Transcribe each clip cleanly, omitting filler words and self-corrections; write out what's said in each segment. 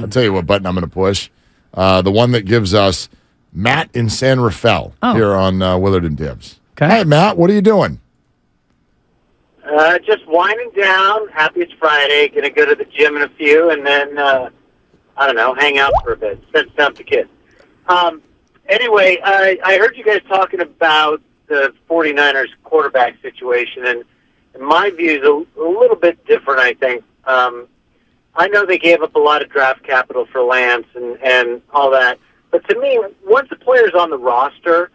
I'll tell you what button I'm going to push. The one that gives us Matt in San Rafael here on Willard and Dibs. Okay. Hey, Matt, what are you doing? Just winding down. Happy it's Friday. Going to go to the gym in a few, and then, I don't know, hang out for a bit. Spend some time with the kids. Anyway, I heard you guys talking about the 49ers quarterback situation, and my view is a little bit different, I think. I know they gave up a lot of draft capital for Lance and all that, but to me, once the player's on the roster,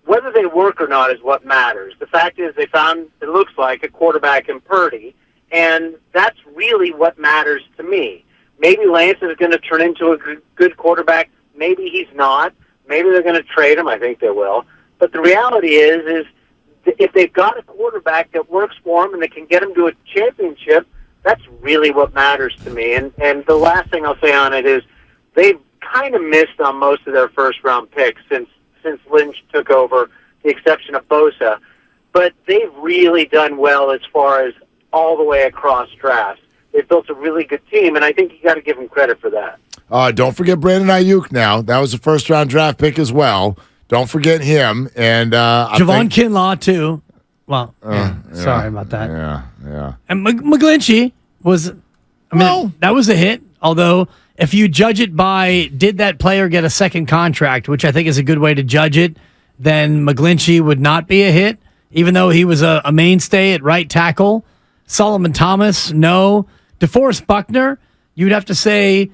whether they work or not is what matters. The fact is they found, it looks like, a quarterback in Purdy, and that's really what matters to me. Maybe Lance is going to turn into a good quarterback. Maybe he's not. Maybe they're going to trade him. I think they will. But the reality is if they've got a quarterback that works for them and that can get them to a championship, that's really what matters to me. And the last thing I'll say on it is they've kind of missed on most of their first-round picks since Lynch took over, the exception of Bosa. But they've really done well as far as all the way across drafts. They've built a really good team, and I think you got to give them credit for that. Don't forget Brandon Ayuk now. That was a first-round draft pick as well. Don't forget him. And Javon Kinlaw, too. Well, sorry about that. Yeah. And McGlinchey was, that was a hit. Although, if you judge it by did that player get a second contract, which I think is a good way to judge it, then McGlinchey would not be a hit, even though he was a mainstay at right tackle. Solomon Thomas, no. DeForest Buckner, you'd have to say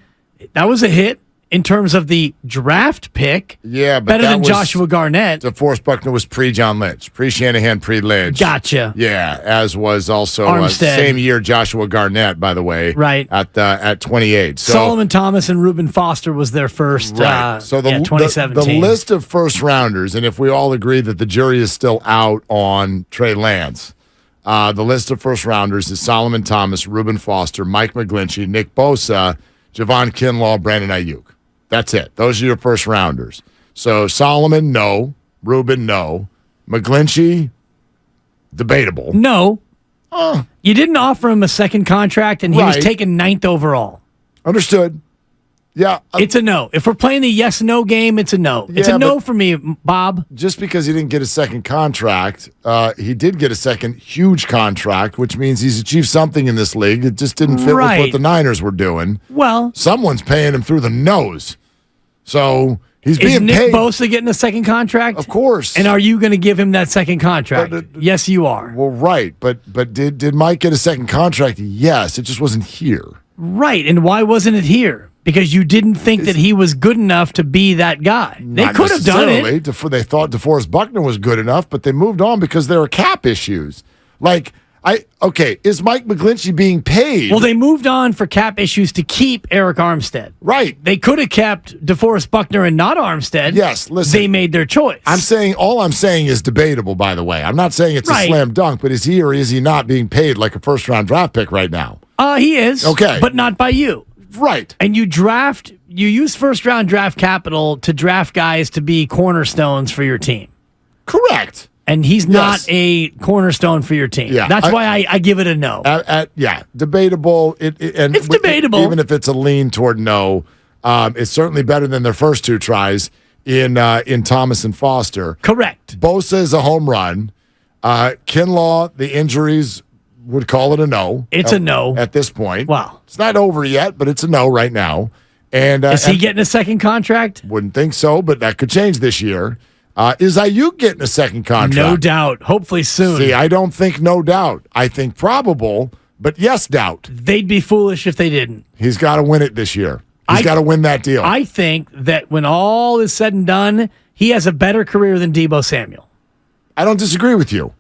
that was a hit in terms of the draft pick. Yeah, but better than Joshua Garnett. DeForest Buckner was pre-John Lynch, pre-Shanahan, pre-Lynch. Gotcha. Yeah, as was also same year Joshua Garnett, by the way. Right. At 28. So, Solomon Thomas and Reuben Foster was their first. Right. So the 2017. The list of first rounders, and if we all agree that the jury is still out on Trey Lance, the list of first rounders is Solomon Thomas, Reuben Foster, Mike McGlinchey, Nick Bosa, Javon Kinlaw, Brandon Ayuk. That's it. Those are your first rounders. So Solomon, no. Reuben, no. McGlinchey, debatable. No. You didn't offer him a second contract, and he was taken 9th overall. Understood. Yeah. It's a no. If we're playing the yes-no game, it's a no. It's a no for me, Bob. Just because he didn't get a second contract, he did get a second huge contract, which means he's achieved something in this league. It just didn't fit with what the Niners were doing. Well, someone's paying him through the nose. So he's being paid. Is Nick paid. Bosa getting a second contract? Of course. And are you going to give him that second contract? Yes, you are. Well, right. But did Mike get a second contract? Yes. It just wasn't here. Right. And why wasn't it here? Because you didn't think that he was good enough to be that guy. They could have done it. They thought DeForest Buckner was good enough, but they moved on because there are cap issues. Is Mike McGlinchey being paid? Well, they moved on for cap issues to keep Eric Armstead. Right. They could have kept DeForest Buckner and not Armstead. Yes, listen. They made their choice. All I'm saying is debatable, by the way. I'm not saying it's a slam dunk, but is he or is he not being paid like a first-round draft pick right now? He is. Okay. But not by you. Right. And you use first-round draft capital to draft guys to be cornerstones for your team. Correct. And he's not a cornerstone for your team. Yeah, that's why I give it a no. Debatable. It's debatable. Even if it's a lean toward no, it's certainly better than their first two tries in Thomas and Foster. Correct. Bosa is a home run. Kinlaw, the injuries would call it a no. It's a no. At this point. Wow. It's not over yet, but it's a no right now. And is he getting a second contract? Wouldn't think so, but that could change this year. Is Ayuk getting a second contract? No doubt. Hopefully soon. See, I don't think no doubt. I think probable, but yes doubt. They'd be foolish if they didn't. He's got to win it this year. He's got to win that deal. I think that when all is said and done, he has a better career than Deebo Samuel. I don't disagree with you.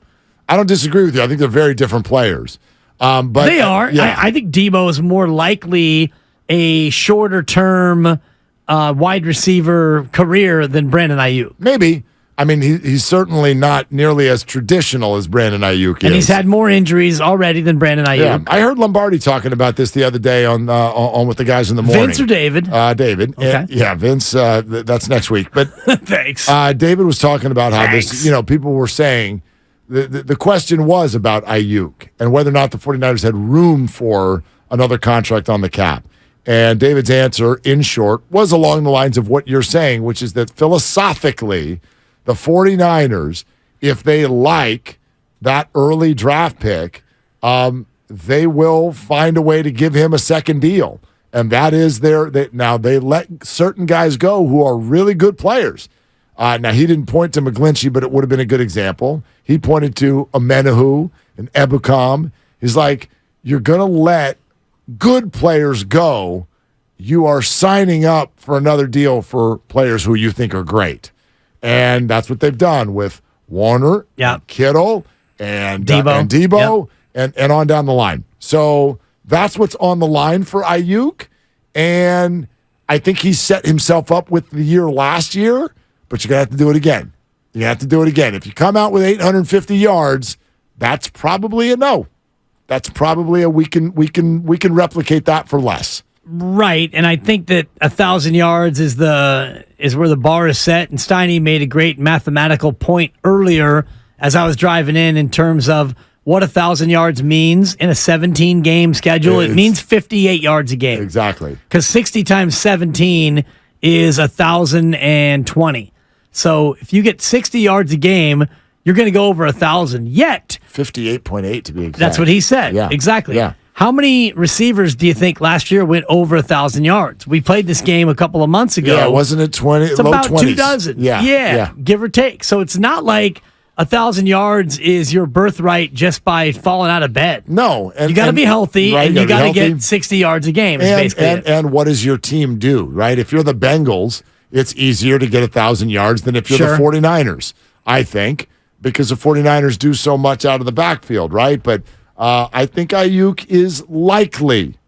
I think they're very different players. But they are. I think Deebo is more likely a shorter-term wide receiver career than Brandon Ayuk. Maybe. I mean, he's certainly not nearly as traditional as Brandon Ayuk is. And he's had more injuries already than Brandon Ayuk. Yeah. I heard Lombardi talking about this the other day on with the guys in the morning. Vince or David? David. Okay. And, Vince, that's next week. But thanks. David was talking about how this, people were saying the question was about Ayuk and whether or not the 49ers had room for another contract on the cap. And David's answer, in short, was along the lines of what you're saying, which is that philosophically, the 49ers, if they like that early draft pick, they will find a way to give him a second deal. And that is now they let certain guys go who are really good players. Now, he didn't point to McGlinchey, but it would have been a good example. He pointed to Amenahu and Ebukam. He's like, you're going to let good players go. You are signing up for another deal for players who you think are great. And that's what they've done with Warner, and Kittle, and Debo, and on down the line. So that's what's on the line for Ayuk. And I think he set himself up with the year last year, but you're going to have to do it again. You have to do it again. If you come out with 850 yards, that's probably a no. That's probably a we can replicate that for less. Right, and I think that 1,000 yards is where the bar is set. And Steiny made a great mathematical point earlier as I was driving in terms of what 1,000 yards means in a 17-game schedule. It means 58 yards a game. Exactly. Because 60 times 17 is 1,020. So if you get 60 yards a game, you're going to go over 1,000. Yet 58.8 to be exact. That's what he said. Yeah. Exactly. Yeah. How many receivers do you think last year went over 1,000 yards? We played this game a couple of months ago. Yeah, wasn't it 20? It's low about 20s. 2 dozen. Yeah, give or take. So it's not like 1,000 yards is your birthright just by falling out of bed. No, and you got to be healthy, right, and you got to get 60 yards a game. And what does your team do? Right? If you're the Bengals, it's easier to get 1,000 yards than if you're the 49ers. I think because the 49ers do so much out of the backfield, right? But I think Ayuk is likely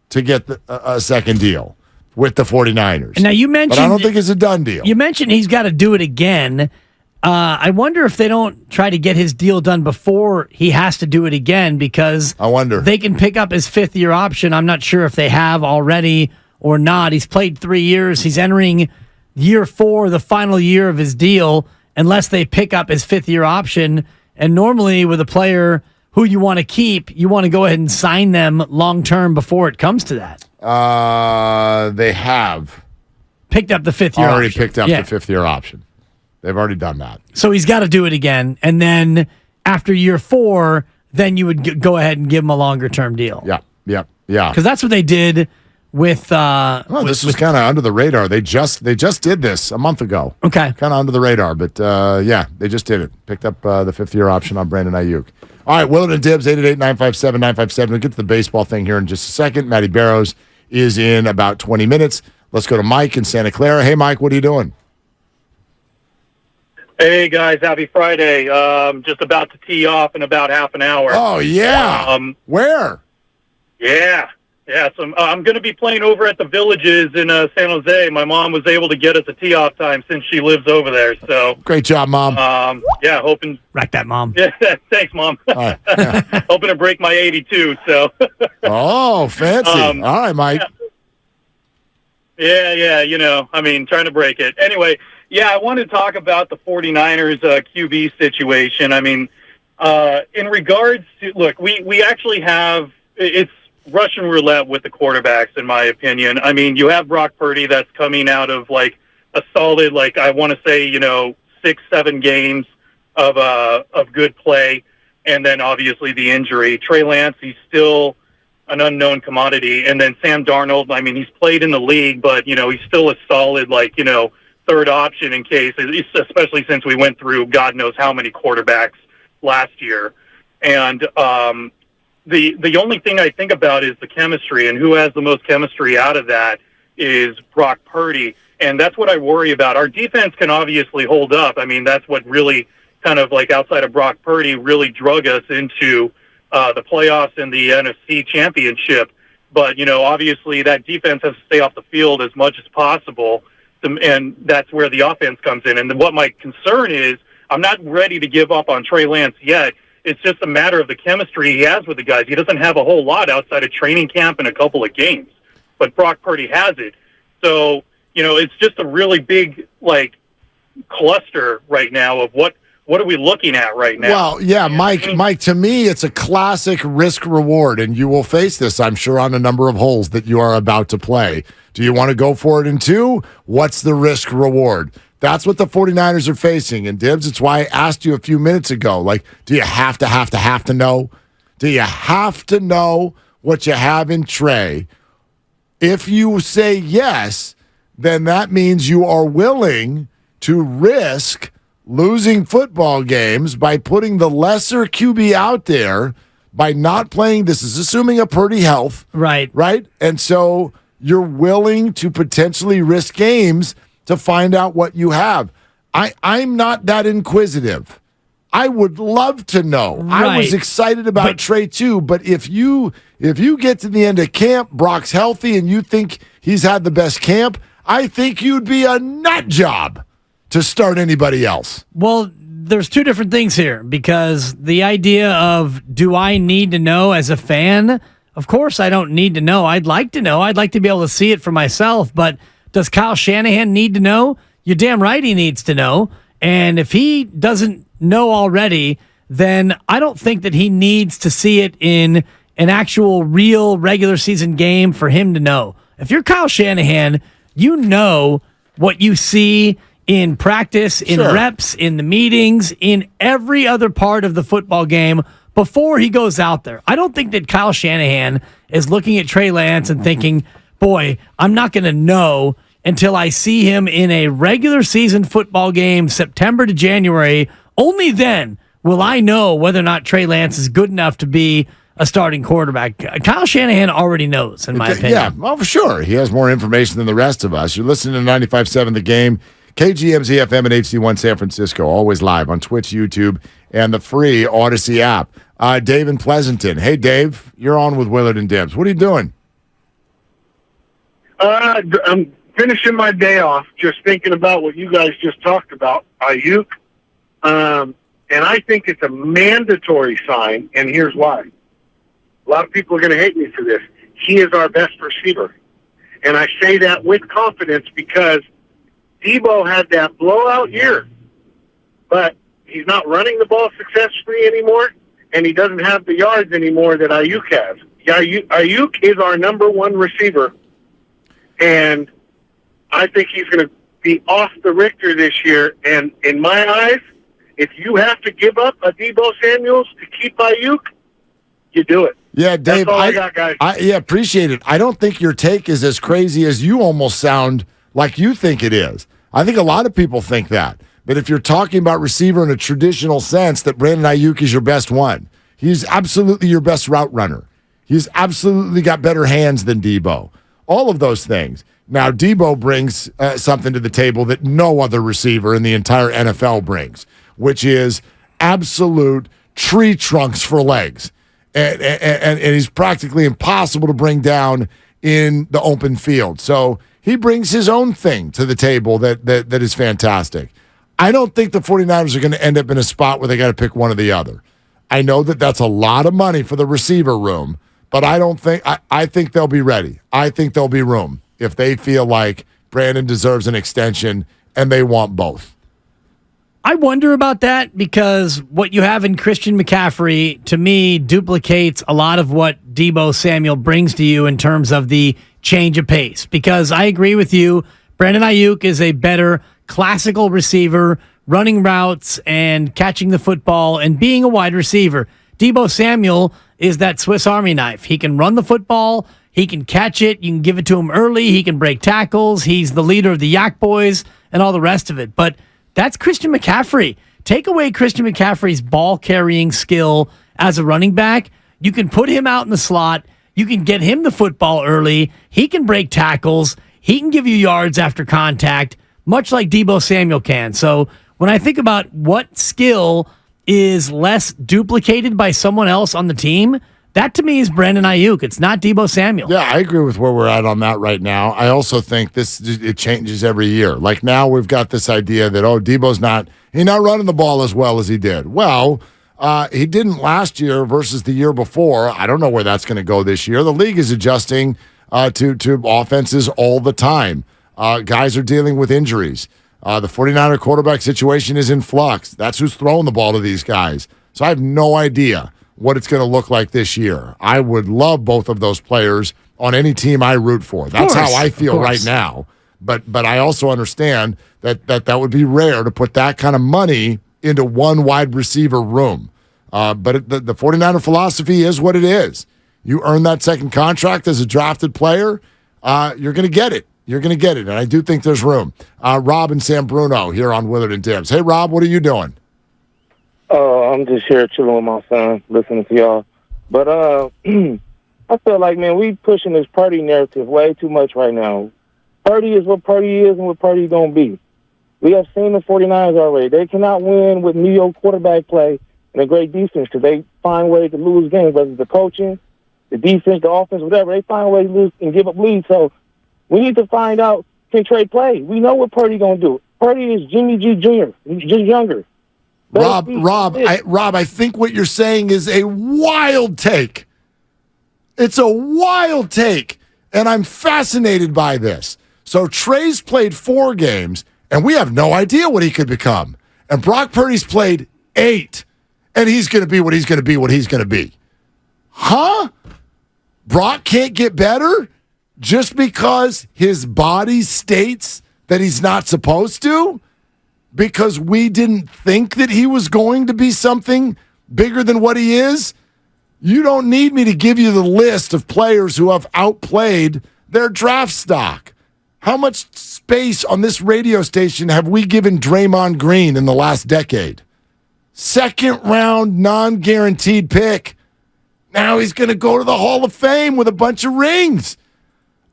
to get a second deal with the 49ers. And now you mentioned, but I don't think it's a done deal. You mentioned he's got to do it again. I wonder if they don't try to get his deal done before he has to do it again, because I wonder they can pick up his 5th-year option. I'm not sure if they have already or not. He's played 3 years. He's entering year 4, the final year of his deal, unless they pick up his 5th-year option. And normally with a player who you want to keep, you want to go ahead and sign them long-term before it comes to that. They have picked up the 5th-year already option. picked up the 5th-year option. They've already done that. So he's got to do it again. And then after year 4, then you would go ahead and give him a longer-term deal. Yeah. Because that's what they did with... this was kind of under the radar. They just did this a month ago. Okay. Kind of under the radar. But, they just did it. Picked up the 5th-year option on Brandon Ayuk. All right, Willard and Dibs, 888-957-957. We'll get to the baseball thing here in just a second. Matty Barrows is in about 20 minutes. Let's go to Mike in Santa Clara. Hey, Mike, what are you doing? Hey, guys, happy Friday. Just about to tee off in about half an hour. Oh, yeah. Where? Yeah. So I'm going to be playing over at the Villages in San Jose. My mom was able to get us a tee-off time since she lives over there. So great job, Mom. Hoping... Rack that, Mom. Yeah, thanks, Mom. Right, yeah. Hoping to break my 82, so... Oh, fancy. All right, Mike. Yeah, trying to break it. Anyway... Yeah, I want to talk about the 49ers QB situation. I mean, in regards to, look, we actually have, it's Russian roulette with the quarterbacks, in my opinion. I mean, you have Brock Purdy that's coming out of, like, a solid, like, I want to say, 6-7 games of good play, and then obviously the injury. Trey Lance, he's still an unknown commodity. And then Sam Darnold, I mean, he's played in the league, but, he's still a solid, third option in case, especially since we went through God knows how many quarterbacks last year. And the only thing I think about is the chemistry, and who has the most chemistry out of that is Brock Purdy. And that's what I worry about. Our defense can obviously hold up. I mean, that's what really kind of outside of Brock Purdy really drug us into the playoffs and the NFC championship. But, obviously that defense has to stay off the field as much as possible. And that's where the offense comes in. And what my concern is, I'm not ready to give up on Trey Lance yet. It's just a matter of the chemistry he has with the guys. He doesn't have a whole lot outside of training camp and a couple of games, but Brock Purdy has it. So, it's just a really big, cluster right now of what what are we looking at right now? Well, yeah, Mike, to me, it's a classic risk reward, and you will face this, I'm sure, on a number of holes that you are about to play. Do you want to go for it in 2? What's the risk reward? That's what the 49ers are facing. And Dibs, it's why I asked you a few minutes ago, like, do you have to know? Do you have to know what you have in Trey? If you say yes, then that means you are willing to risk losing football games by putting the lesser QB out there by not playing. This is assuming a Purdy health. Right. Right? And so you're willing to potentially risk games to find out what you have. I'm not that inquisitive. I would love to know. Right. I was excited about Trey too, but if you get to the end of camp, Brock's healthy, and you think he's had the best camp, I think you'd be a nut job to start anybody else. Well, there's two different things here, because the idea of, do I need to know as a fan? Of course I don't need to know. I'd like to know. I'd like to be able to see it for myself, but does Kyle Shanahan need to know? You're damn right he needs to know. And if he doesn't know already, then I don't think that he needs to see it in an actual real regular season game for him to know. If you're Kyle Shanahan, you know what you see in practice, in reps, in the meetings, in every other part of the football game before he goes out there. I don't think that Kyle Shanahan is looking at Trey Lance and thinking, boy, I'm not going to know until I see him in a regular season football game, September to January. Only then will I know whether or not Trey Lance is good enough to be a starting quarterback. Kyle Shanahan already knows, in my opinion. Yeah, well, for sure. He has more information than the rest of us. You're listening to 95.7 The Game, KGMZ FM and HD1 San Francisco, always live on Twitch, YouTube, and the free Odyssey app. Dave in Pleasanton. Hey, Dave, you're on with Willard and Dibs. What are you doing? I'm finishing my day off just thinking about what you guys just talked about, Ayuk. And I think it's a mandatory sign, and here's why. A lot of people are going to hate me for this. He is our best receiver. And I say that with confidence because Debo had that blowout year, but he's not running the ball successfully anymore, and he doesn't have the yards anymore that Ayuk has. Ayuk is our number one receiver, and I think he's going to be off the Richter this year. And in my eyes, if you have to give up a Debo Samuels to keep Ayuk, you do it. Yeah, Dave, that's all I got, guys. Appreciate it. I don't think your take is as crazy as you almost sound like you think it is. I think a lot of people think that. But if you're talking about receiver in a traditional sense, that Brandon Ayuk is your best one. He's absolutely your best route runner. He's absolutely got better hands than Debo. All of those things. Now, Debo brings something to the table that no other receiver in the entire NFL brings, which is absolute tree trunks for legs. And he's practically impossible to bring down in the open field. So he brings his own thing to the table that is fantastic. I don't think the 49ers are going to end up in a spot where they got to pick one or the other. I know that that's a lot of money for the receiver room, but I think they'll be ready. I think there'll be room if they feel like Brandon deserves an extension and they want both. I wonder about that because what you have in Christian McCaffrey, to me, duplicates a lot of what Debo Samuel brings to you in terms of the change of pace. Because I agree with you, Brandon Ayuk is a better classical receiver, running routes and catching the football and being a wide receiver. Debo Samuel is that Swiss Army knife. He can run the football, he can catch it, you can give it to him early, he can break tackles, he's the leader of the Yak Boys and all the rest of it. But that's Christian McCaffrey. Take away Christian McCaffrey's ball-carrying skill as a running back. You can put him out in the slot. You can get him the football early. He can break tackles. He can give you yards after contact, much like Debo Samuel can. So when I think about what skill is less duplicated by someone else on the team, that to me is Brandon Ayuk. It's not Debo Samuel. Yeah, I agree with where we're at on that right now. I also think it changes every year. Like now we've got this idea that, Debo's not running the ball as well as he did. Well, he didn't last year versus the year before. I don't know where that's going to go this year. The league is adjusting to offenses all the time. Guys are dealing with injuries. The 49er quarterback situation is in flux. That's who's throwing the ball to these guys. So I have no idea what it's going to look like this year. I would love both of those players on any team I root for. That's how I feel right now. But I also understand that would be rare to put that kind of money into one wide receiver room. But the 49er philosophy is what it is. You earn that second contract as a drafted player, you're going to get it. You're going to get it, and I do think there's room. Rob and San Bruno here on Willard and Dibs. Hey, Rob, what are you doing? I'm just here chilling with my son, listening to y'all. But I feel like, man, we pushing this Purdy narrative way too much right now. Purdy is what Purdy is and what Purdy's going to be. We have seen the 49ers already. They cannot win with mediocre quarterback play and a great defense because they find ways to lose games, whether it's the coaching, the defense, the offense, whatever. They find ways to lose and give up leads. So we need to find out, can Trey play? We know what Purdy's going to do. Purdy is Jimmy G Jr. He's just younger. Rob, I think what you're saying is a wild take. It's a wild take, and I'm fascinated by this. So Trey's played 4 games, and we have no idea what he could become. And Brock Purdy's played 8, and he's going to be what he's going to be, what he's going to be. Huh? Brock can't get better just because his body states that he's not supposed to? Because we didn't think that he was going to be something bigger than what he is? You don't need me to give you the list of players who have outplayed their draft stock. How much space on this radio station have we given Draymond Green in the last decade? 2nd round, non-guaranteed pick. Now he's going to go to the Hall of Fame with a bunch of rings.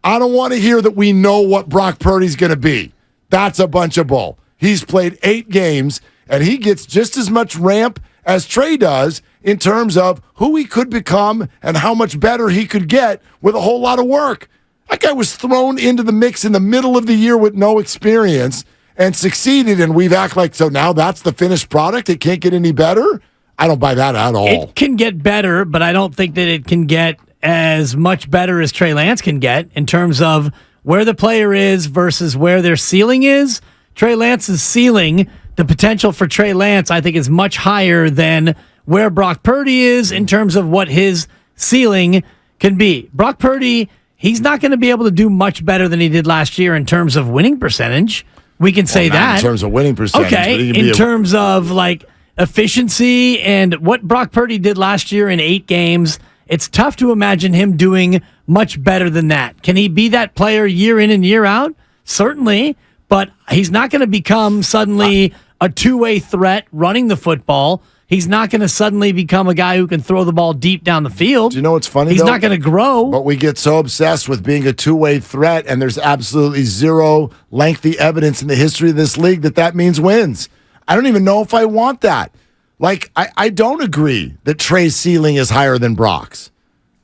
I don't want to hear that we know what Brock Purdy's going to be. That's a bunch of bull. He's played 8 games, and he gets just as much ramp as Trey does in terms of who he could become and how much better he could get with a whole lot of work. That guy was thrown into the mix in the middle of the year with no experience and succeeded, and we've acted like, so now that's the finished product? It can't get any better? I don't buy that at all. It can get better, but I don't think that it can get as much better as Trey Lance can get in terms of where the player is versus where their ceiling is. Trey Lance's ceiling, the potential for Trey Lance, I think, is much higher than where Brock Purdy is in terms of what his ceiling can be. Brock Purdy, he's not going to be able to do much better than he did last year in terms of winning percentage. We can say that. In terms of winning percentage. Okay, in terms of like efficiency and what Brock Purdy did last year in 8 games, it's tough to imagine him doing much better than that. Can he be that player year in and year out? Certainly. But he's not going to become suddenly a two-way threat running the football. He's not going to suddenly become a guy who can throw the ball deep down the field. Do you know what's funny, He's not going to grow. But we get so obsessed with being a two-way threat, and there's absolutely zero lengthy evidence in the history of this league that means wins. I don't even know if I want that. Like, I don't agree that Trey's ceiling is higher than Brock's.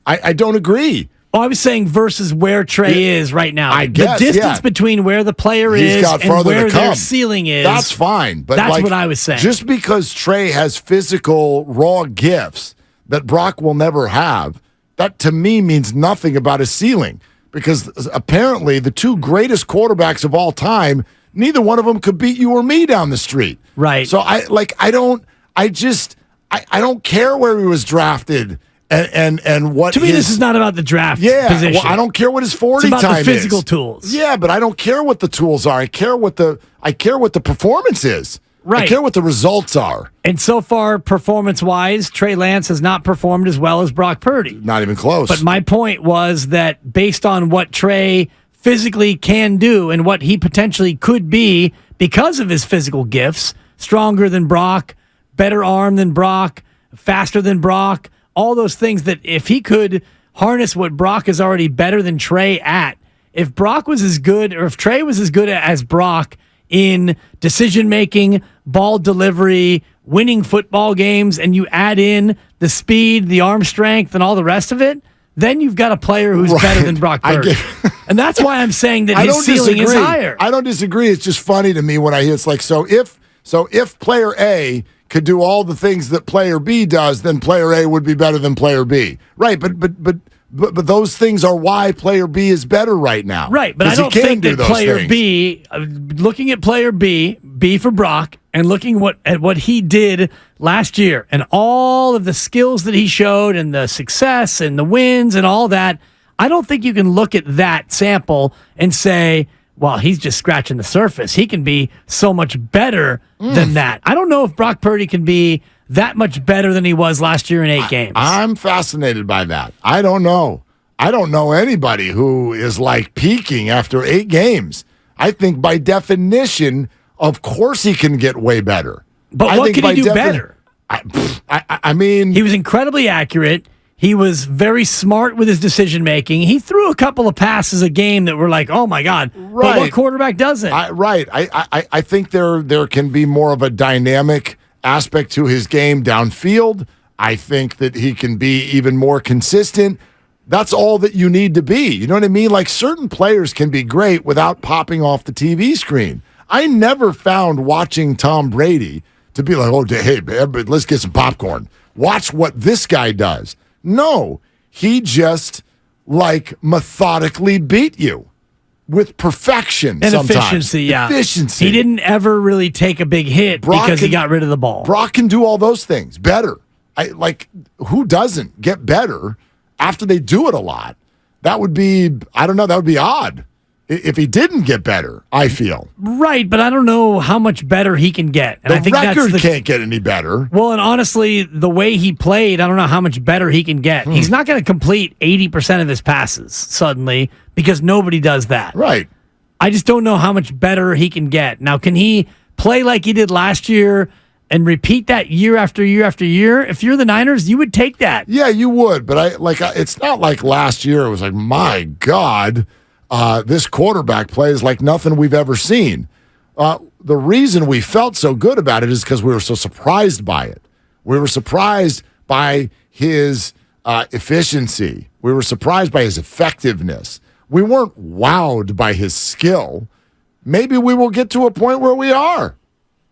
I don't agree. Well, I was saying versus where Trey is right now. I guess, the distance between where the player is and where their ceiling is. That's fine. But that's what I was saying. Just because Trey has physical, raw gifts that Brock will never have, that to me means nothing about his ceiling. Because apparently the 2 greatest quarterbacks of all time, neither one of them could beat you or me down the street. Right. So I don't care where he was drafted. And what to me, this is not about the draft position. Well, I don't care what his 40 time is. It's about the physical tools. Yeah, but I don't care what the tools are. I care what the performance is. Right. I care what the results are. And so far, performance-wise, Trey Lance has not performed as well as Brock Purdy. Not even close. But my point was that based on what Trey physically can do and what he potentially could be because of his physical gifts, stronger than Brock, better arm than Brock, faster than Brock, all those things that if he could harness what Brock is already better than Trey at, if Brock was as good or if Trey was as good as Brock in decision-making, ball delivery, winning football games, and you add in the speed, the arm strength, and all the rest of it, then you've got a player who's better than Brock Purdy. And that's why I'm saying that his ceiling is higher. I don't disagree. It's just funny to me when I hear it's like, so if player A could do all the things that player B does, then player A would be better than player B. Right, but But those things are why player B is better right now. Right, but I don't think that player B, looking at player B for Brock, and looking at what he did last year and all of the skills that he showed and the success and the wins and all that, I don't think you can look at that sample and say, well, he's just scratching the surface. He can be so much better than that. I don't know if Brock Purdy can be that much better than he was last year in 8 games. I'm fascinated by that. I don't know. I don't know anybody who is like peaking after 8 games. I think by definition, of course he can get way better. But what can he do better? I mean, he was incredibly accurate. He was very smart with his decision making. He threw a couple of passes a game that were like, oh my God. Right. But what quarterback doesn't? I think there can be more of a dynamic aspect to his game downfield. I think that he can be even more consistent. That's all that you need to be. You know what I mean? Like, certain players can be great without popping off the TV screen. I never found watching Tom Brady to be like, oh, hey, but let's get some popcorn. Watch what this guy does. No, he just like methodically beat you with perfection and sometimes. Efficiency, yeah. Efficiency. He didn't ever really take a big hit because he got rid of the ball. Brock can do all those things better. Who doesn't get better after they do it a lot? That would be, I don't know, that would be odd if he didn't get better, I feel. Right, but I don't know how much better he can get. And the I think record can't get any better. Well, and honestly, the way he played, I don't know how much better he can get. He's not going to complete 80% of his passes suddenly because nobody does that. Right. I just don't know how much better he can get. Now, can he play like he did last year and repeat that year after year after year? If you're the Niners, you would take that. Yeah, you would. But it's not like last year. It was like, my God, this quarterback plays like nothing we've ever seen. The reason we felt so good about it is because we were so surprised by it. We were surprised by his efficiency. We were surprised by his effectiveness. We weren't wowed by his skill. Maybe we will get to a point where we are.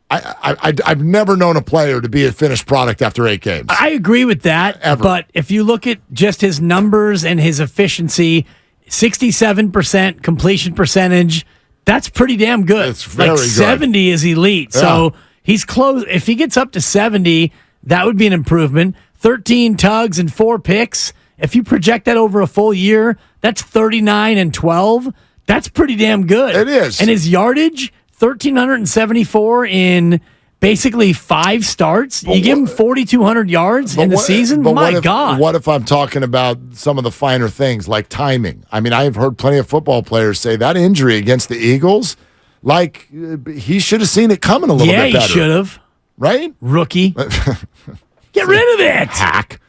I've never known a player to be a finished product after 8 games. I agree with that. Ever. But if you look at just his numbers and his efficiency, 67% completion percentage, that's pretty damn good. It's very good. 70 is elite. Yeah. So he's close. If he gets up to 70, that would be an improvement. 13 tugs and 4 picks. If you project that over a full year, that's 39 and 12. That's pretty damn good. It is. And his yardage, 1,374 in basically 5 starts. You give him 4,200 yards in the season? My God. What if I'm talking about some of the finer things like timing? I mean, I've heard plenty of football players say that injury against the Eagles, like he should have seen it coming a little bit better. Yeah, he should have. Right? Rookie. Get rid of it. Hack.